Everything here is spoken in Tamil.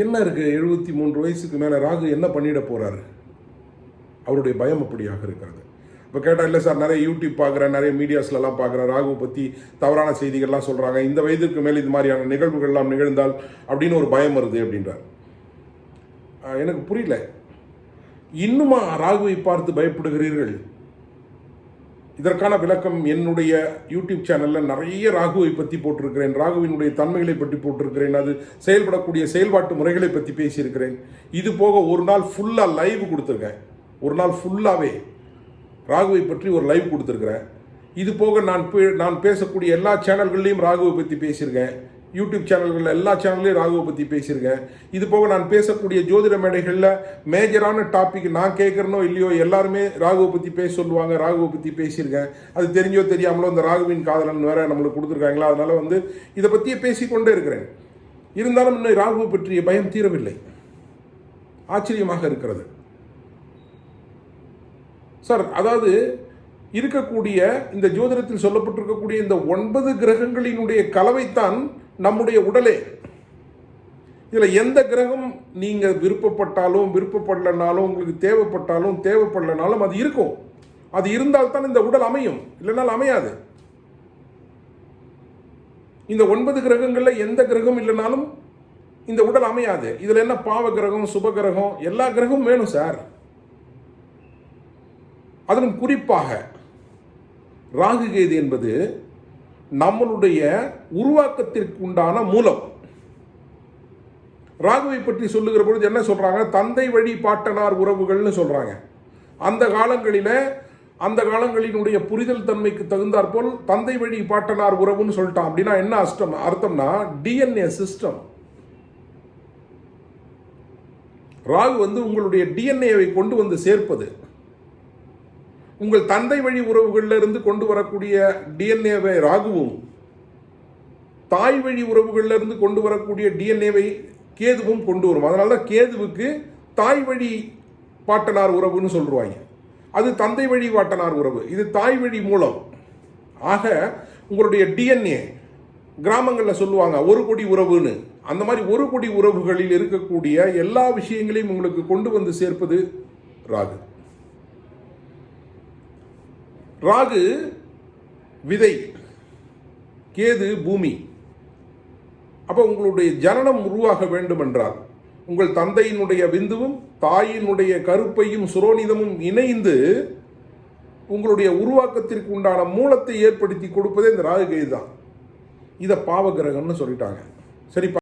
என்ன இருக்கு 73 வயசுக்கு மேலே ராகு என்ன பண்ணிட போறாரு? அவருடைய பயம் அப்படியாக இருக்கிறது. இப்போ கேட்டால் இல்லை சார், நிறைய யூடியூப் பார்க்குறேன், நிறைய மீடியாஸ்லாம் பார்க்குறேன், ராகுவை பற்றி தவறான செய்திகள்லாம் சொல்கிறாங்க, இந்த வயதுக்கு மேலே இது மாதிரியான நிகழ்வுகள்லாம் நிகழ்ந்தால் அப்படின்னு ஒரு பயம் வருது அப்படின்றார். எனக்கு புரியல, இன்னுமா ராகுவை பார்த்து பயப்படுகிறீர்கள்? இதற்கான விளக்கம் என்னுடைய யூடியூப் சேனலில் நிறைய ராகுவை பற்றி போட்டிருக்கிறேன், ராகுவினுடைய தன்மைகளை பற்றி போட்டிருக்கிறேன், அது செயல்படக்கூடிய செயல்பாட்டு முறைகளை பற்றி பேசியிருக்கிறேன். இது போக ஒரு நாள் ஃபுல்லாக லைவ் கொடுத்துருக்கேன், ஒரு நாள் ஃபுல்லாகவே ராகுவை பற்றி ஒரு லைவ் கொடுத்துருக்கிறேன். இது போக நான் பேசக்கூடிய எல்லா சேனல்கள்லையும் ராகுவை பற்றி பேசியிருக்கேன், யூடியூப் சேனல்களில் எல்லா சேனல்லையும் ராகுவை பற்றி பேசியிருக்கேன். இது போக நான் பேசக்கூடிய ஜோதிட மேடைகளில் மேஜரான டாபிக் நான் கேட்குறனோ இல்லையோ எல்லாருமே ராகுவை பற்றி பேச சொல்லுவாங்க, ராகுவை பற்றி பேசியிருக்கேன். அது தெரிஞ்சோ தெரியாமலோ இந்த ராகுவின் காதலன் வேற நம்மளுக்கு கொடுத்துருக்காங்களா, அதனால் இதை பற்றியே பேசிக்கொண்டே இருக்கிறேன். இருந்தாலும் இன்னும் ராகுவை பற்றிய பயம் தீரவில்லை. ஆச்சரியமாக இருக்கிறது சார். அதாவது இருக்கக்கூடிய இந்த ஜோதிடத்தில் சொல்லப்பட்டிருக்கக்கூடிய இந்த 9 கிரகங்களினுடைய கலவைத்தான் நம்முடைய உடலே. இதில் எந்த கிரகம் நீங்கள் விருப்பப்பட்டாலும் விருப்பப்படலனாலும் உங்களுக்கு தேவைப்பட்டாலும் தேவைப்படலனாலும் அது இருக்கும். அது இருந்தால்தான் இந்த உடல் அமையும், இல்லைனால் அமையாது. இந்த 9 கிரகங்களில் எந்த கிரகம் இல்லைனாலும் இந்த உடல் அமையாது. இதில் என்ன பாவ கிரகம் சுப கிரகம் எல்லா கிரகமும் வேணும் சார். அதிலும் குறிப்பாக ராகு கேது என்பது நம்மளுடைய உருவாக்கத்திற்கு உண்டான மூலம். ராகுவை பற்றி சொல்லுகிற பொழுது என்ன சொல்றாங்க? தந்தை வழி பாட்டனார் உறவுகள்னு சொல்றாங்க. அந்த காலங்களினுடைய புரிதல் தன்மைக்கு தகுந்தாற் போல் தந்தை வழி பாட்டனார் உறவுன்னு சொல்லிட்டான். அப்படின்னா என்ன அர்த்தம்னா டிஎன்ஏ சிஸ்டம். ராகு உங்களுடைய டிஎன்ஏவை கொண்டு வந்து சேர்ப்பது. உங்கள் தந்தை வழி உறவுகளிலிருந்து கொண்டு வரக்கூடிய டிஎன்ஏவை ராகுவும், தாய் வழி உறவுகளிலிருந்து கொண்டு வரக்கூடிய டிஎன்ஏவை கேதுவும் கொண்டு வரும். அதனால தான் கேதுவுக்கு தாய் வழி பாட்டனார் உறவுன்னு சொல்லுவாங்க. அது தந்தை வழி பாட்டனார் உறவு, இது தாய் வழி மூலம். ஆக உங்களுடைய டிஎன்ஏ கிராமங்களில் சொல்லுவாங்க 1 கோடி உறவுன்னு. அந்த மாதிரி 1 கோடி உறவுகளில் இருக்கக்கூடிய எல்லா விஷயங்களையும் உங்களுக்கு கொண்டு வந்து சேர்ப்பது ராகு. ராகு விதை, கேது பூமி. அப்போ உங்களுடைய ஜனனம் உருவாக வேண்டும் என்றால் உங்கள் தந்தையினுடைய விந்துவும் தாயினுடைய கருப்பையும் சுரோனிதமும் இணைந்து உங்களுடைய உருவாக்கத்திற்கு உண்டான மூலத்தை ஏற்படுத்தி கொடுப்பதே இந்த ராகு கேது தான். இதை பாவ கிரகம்னு சொல்லிட்டாங்க. சரி.